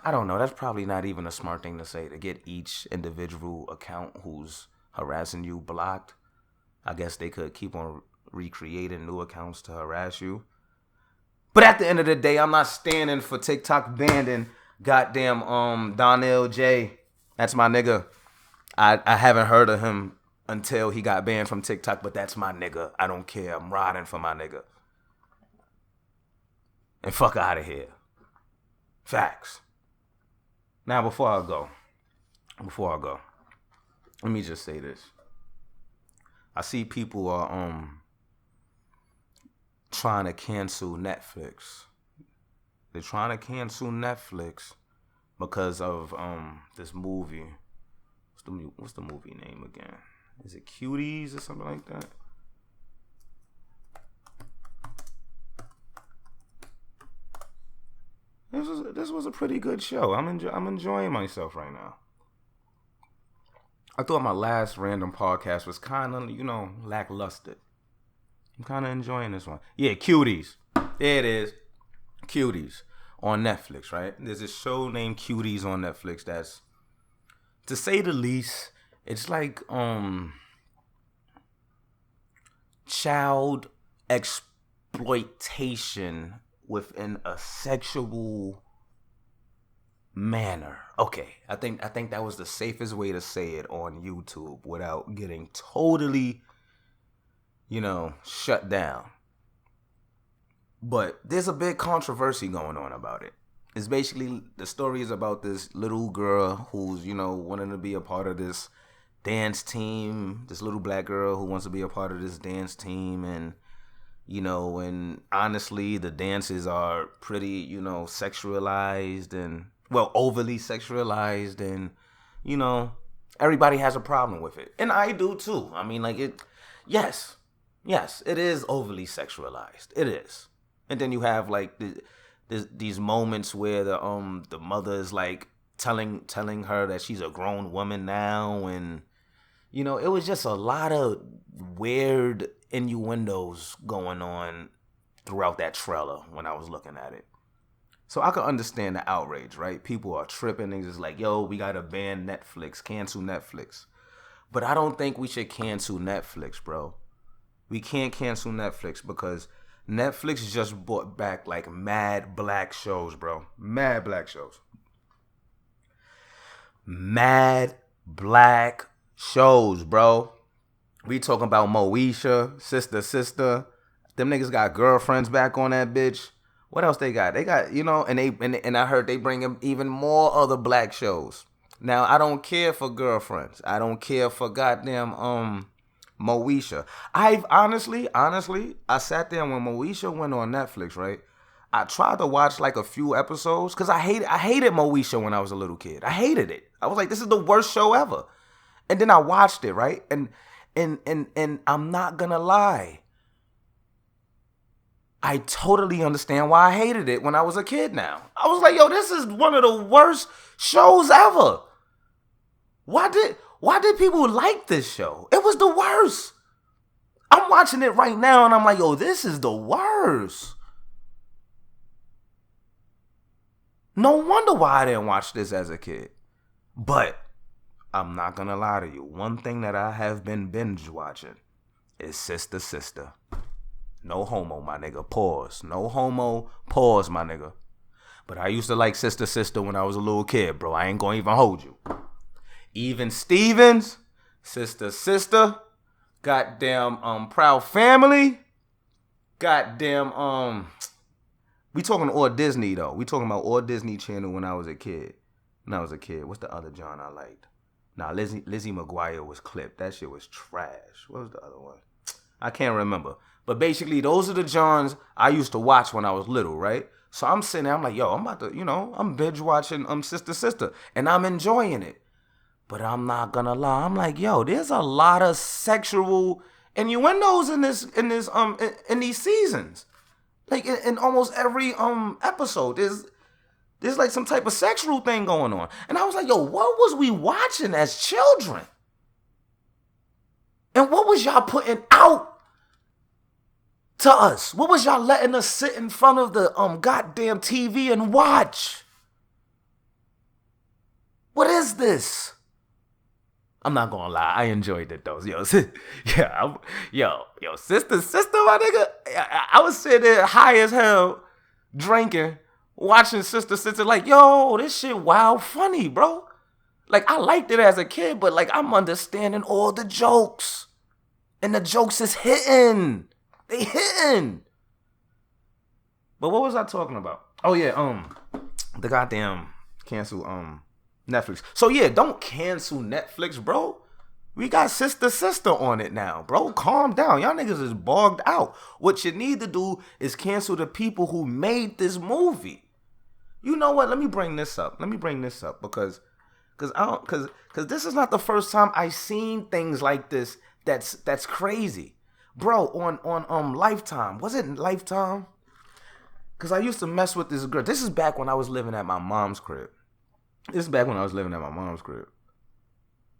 I don't know, that's probably not even a smart thing to say, to get each individual account who's harassing you blocked. I guess they could keep on recreating new accounts to harass you. But at the end of the day, I'm not standing for TikTok banning goddamn Donnell J. That's my nigga. I haven't heard of him until he got banned from TikTok, but that's my nigga. I don't care. I'm riding for my nigga. And fuck out of here. Facts. Now, before I go, let me just say this. I see people are trying to cancel Netflix. They're trying to cancel Netflix because of this movie. What's the movie name again? Is it Cuties or something like that? This was a pretty good show. I'm enjoying myself right now. I thought my last random podcast was kind of, lackluster. I'm kind of enjoying this one. Yeah, Cuties. There it is. Cuties on Netflix, right? There's a show named Cuties on Netflix that's, to say the least, it's like child exploitation within a sexual manner. Okay, I think that was the safest way to say it on YouTube without getting totally, shut down. But there's a big controversy going on about it. It's basically, the story is about this little girl who's, wanting to be a part of this dance team. This little black girl who wants to be a part of this dance team. And, and honestly, the dances are pretty, sexualized and, overly sexualized. And, everybody has a problem with it. And I do too. I mean, yes, it is overly sexualized. It is. And then you have, these moments where the mother is like telling her that she's a grown woman now, and it was just a lot of weird innuendos going on throughout that trailer when I was looking at it. So I can understand the outrage, right? People are tripping and just like, yo, we gotta ban Netflix, cancel Netflix. But I don't think we should cancel Netflix, bro. We can't cancel Netflix because Netflix just brought back mad black shows, bro. Mad black shows. Mad black shows, bro. We talking about Moesha, Sister. Them niggas got girlfriends back on that bitch. What else they got? They got, and I heard they bring in even more other black shows. Now, I don't care for girlfriends. I don't care for goddamn Moesha. I've honestly, I sat there when Moesha went on Netflix, right? I tried to watch a few episodes because I hated Moesha when I was a little kid. I hated it. I was like, this is the worst show ever. And then I watched it, right? And I'm not gonna lie, I totally understand why I hated it when I was a kid now. I was like, yo, this is one of the worst shows ever. Why did people like this show? It was the worst. I'm watching it right now and I'm like, yo, this is the worst. No wonder why I didn't watch this as a kid. But I'm not going to lie to you. One thing that I have been binge watching is Sister. No homo, my nigga. Pause. No homo. Pause, my nigga. But I used to like Sister when I was a little kid, bro. I ain't going to even hold you. Even Stevens, Sister, goddamn Proud Family, goddamn we talking all Disney though. We talking about all Disney Channel when I was a kid. What's the other John I liked? Nah, Lizzie McGuire was clipped. That shit was trash. What was the other one? I can't remember. But basically, those are the Johns I used to watch when I was little, right? So I'm sitting there, I'm like, yo, I'm about to, I'm binge watching Sister, and I'm enjoying it. But I'm not gonna lie, I'm like, yo, there's a lot of sexual innuendos in these seasons. Like in almost every episode, there's like some type of sexual thing going on. And I was like, yo, what was we watching as children? And what was y'all putting out to us? What was y'all letting us sit in front of the goddamn TV and watch? What is this? I'm not gonna lie, I enjoyed it though. Yo, sister, my nigga. I was sitting there high as hell, drinking, watching sister, like, yo, this shit wild funny, bro. Like, I liked it as a kid, but like, I'm understanding all the jokes. And the jokes is hitting. They hitting. But what was I talking about? Oh yeah, the goddamn cancel Netflix. So yeah, don't cancel Netflix, bro. We got sister on it now, bro. Calm down. Y'all niggas is bogged out. What you need to do is cancel the people who made this movie. You know what? Let me bring this up because this is not the first time I seen things like this. That's crazy, bro. On Lifetime, was it Lifetime? Because I used to mess with this girl. This is back when I was living at my mom's crib.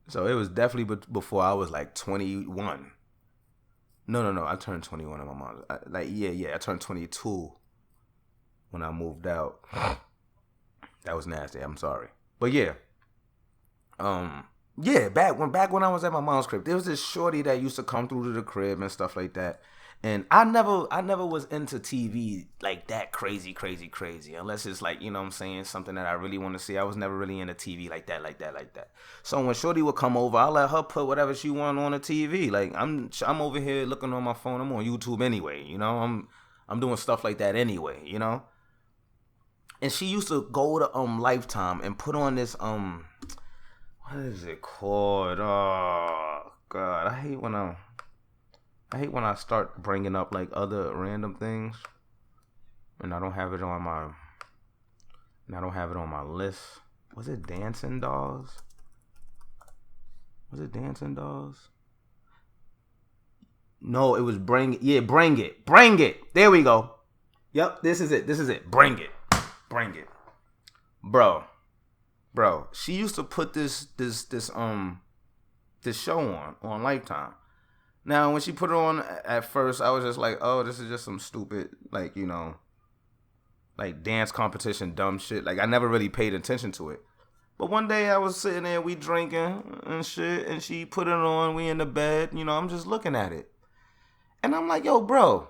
So it was definitely before I was like 21. No. I turned 21 at my mom's. I turned 22 when I moved out. That was nasty. I'm sorry. But yeah. Back when I was at my mom's crib, there was this shorty that used to come through to the crib and stuff like that. And I never was into TV like that crazy, unless it's like, you know what I'm saying, something that I really want to see. I was never really into TV like that. So when shorty would come over, I let her put whatever she want on the TV. Like I'm over here looking on my phone. I'm on YouTube anyway, you know. I'm doing stuff like that anyway, you know. And she used to go to Lifetime and put on this what is it called? Oh God, I hate when I start bringing up like other random things, and I don't have it on my list. Was it Dancing Dolls? No, it was Bring It. There we go. Yep, this is it. Bring it, bro. She used to put this show on Lifetime. Now, when she put it on at first, I was just like, oh, this is just some stupid, like, you know, like dance competition, dumb shit. Like, I never really paid attention to it. But one day I was sitting there, we drinking and shit, and she put it on, we in the bed, you know, I'm just looking at it. And I'm like, yo, bro,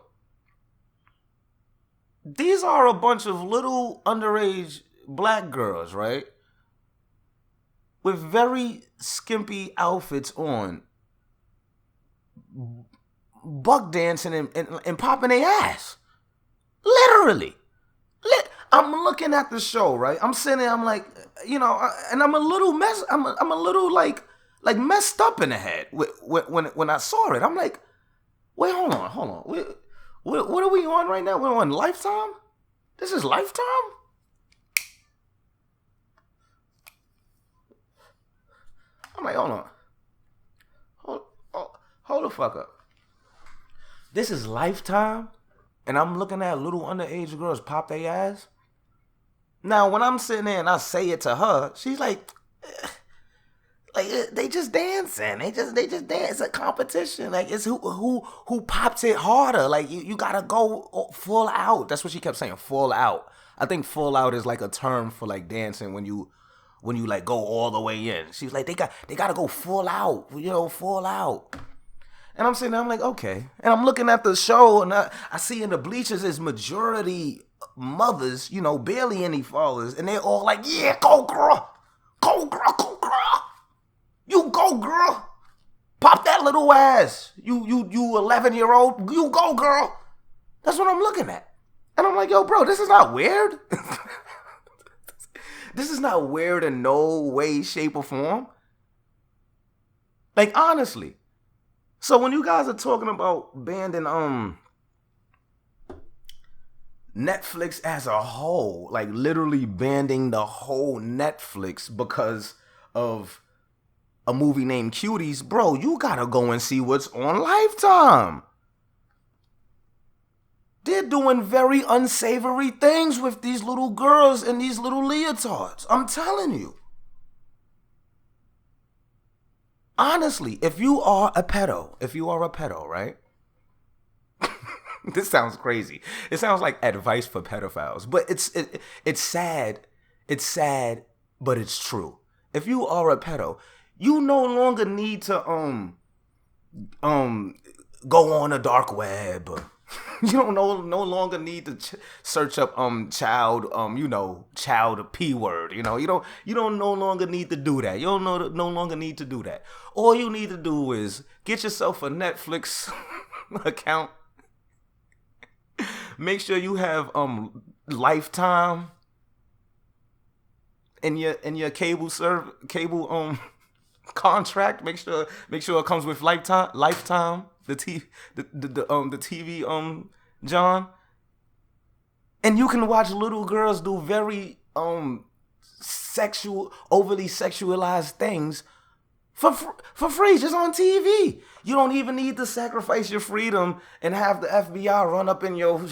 these are a bunch of little underage black girls, right? With very skimpy outfits on, buck dancing and popping their ass. Literally. I'm looking at the show, right? I'm sitting there, I'm like, you know, and I'm a little like messed up in the head when I saw it. I'm like, wait, hold on. What are we on right now? We're on Lifetime? This is Lifetime? I'm like, hold on. Hold the fuck up. This is Lifetime? And I'm looking at little underage girls pop their ass? Now, when I'm sitting there and I say it to her, she's like they just dancing. They just dance. It's a competition. Like, it's who pops it harder. Like, you gotta go full out. That's what she kept saying, full out. I think full out is like a term for like dancing when you like go all the way in. She's like, they gotta go full out, you know, full out. And I'm sitting there, I'm like, okay. And I'm looking at the show, and I see in the bleachers is majority mothers, you know, barely any fathers, and they're all like, yeah, go girl. You go girl. Pop that little ass. You 11-year-old, you go girl. That's what I'm looking at. And I'm like, yo, bro, this is not weird. This is not weird in no way, shape, or form. Like, honestly. So when you guys are talking about banning Netflix as a whole, like literally banning the whole Netflix because of a movie named Cuties. Bro, you gotta go and see what's on Lifetime. They're doing very unsavory things with these little girls and these little leotards. I'm telling you. Honestly, if you are a pedo, right? This sounds crazy. It sounds like advice for pedophiles, but it's sad. It's sad, but it's true. If you are a pedo, you no longer need to go on the dark web. You don't no longer need to search up child child P word. You don't no longer need to do that. You don't no longer need to do that. All you need to do is get yourself a Netflix account. Make sure you have Lifetime in your cable contract. Make sure it comes with Lifetime. The TV John, and you can watch little girls do very overly sexualized things for free, just on TV. You don't even need to sacrifice your freedom and have the FBI run up in your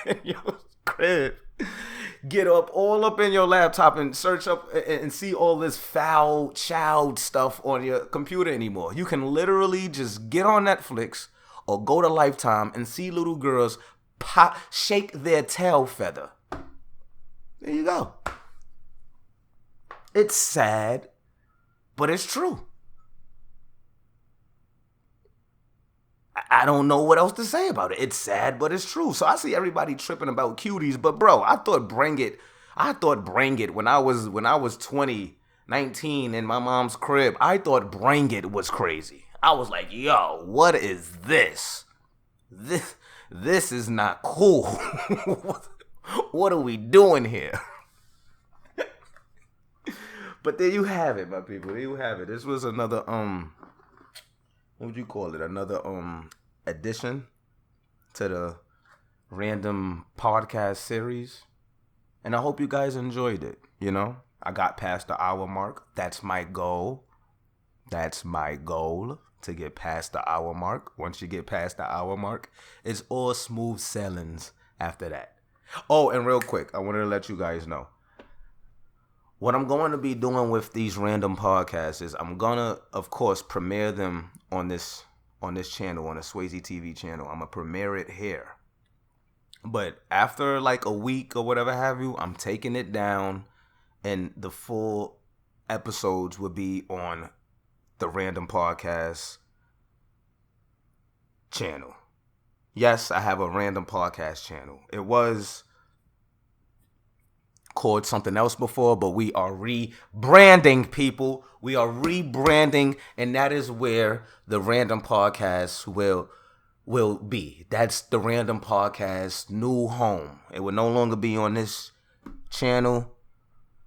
in your crib, get all up in your laptop and search up and see all this foul child stuff on your computer anymore. You can literally just get on Netflix or go to Lifetime and see little girls shake their tail feather. There you go. It's sad, but it's true. I don't know what else to say about it. It's sad, but it's true. So I see everybody tripping about Cuties, but bro, I thought Bring It when I was 20, 19 in my mom's crib. I thought Bring It was crazy. I was like, yo, what is this? This is not cool. What are we doing here? But there you have it, my people. There you have it. This was another what would you call it? Another addition to the Random Podcast series. And I hope you guys enjoyed it. I got past the hour mark. That's my goal. To get past the hour mark. Once you get past the hour mark, it's all smooth sailings after that. Oh, and real quick, I wanted to let you guys know. What I'm going to be doing with these random podcasts is I'm going to, of course, premiere them on this channel, on the Swayze TV channel. I'm going to premiere it here. But after like a week or whatever have you, I'm taking it down and the full episodes will be on the Random Podcast channel. Yes, I have a Random Podcast channel. It was called something else before, but we are rebranding, people. We are rebranding, and that is where the Random Podcast will be. That's the Random Podcast new home. It will no longer be on this channel.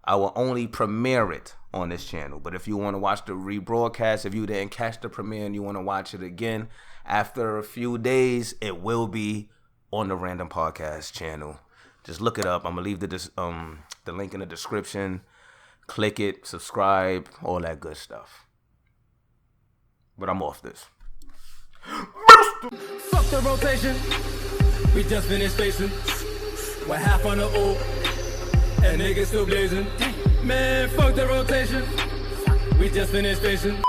I will only premiere it on this channel. But if you want to watch the rebroadcast, if you didn't catch the premiere and you want to watch it again after a few days, it will be on the Random Podcast channel. Just look it up. I'm going to leave the link in the description. Click it, subscribe, all that good stuff. But I'm off this. Fuck the rotation. We just finished spacing. We're half on the O. And niggas still blazing. Man, fuck the rotation. We just finished spacing.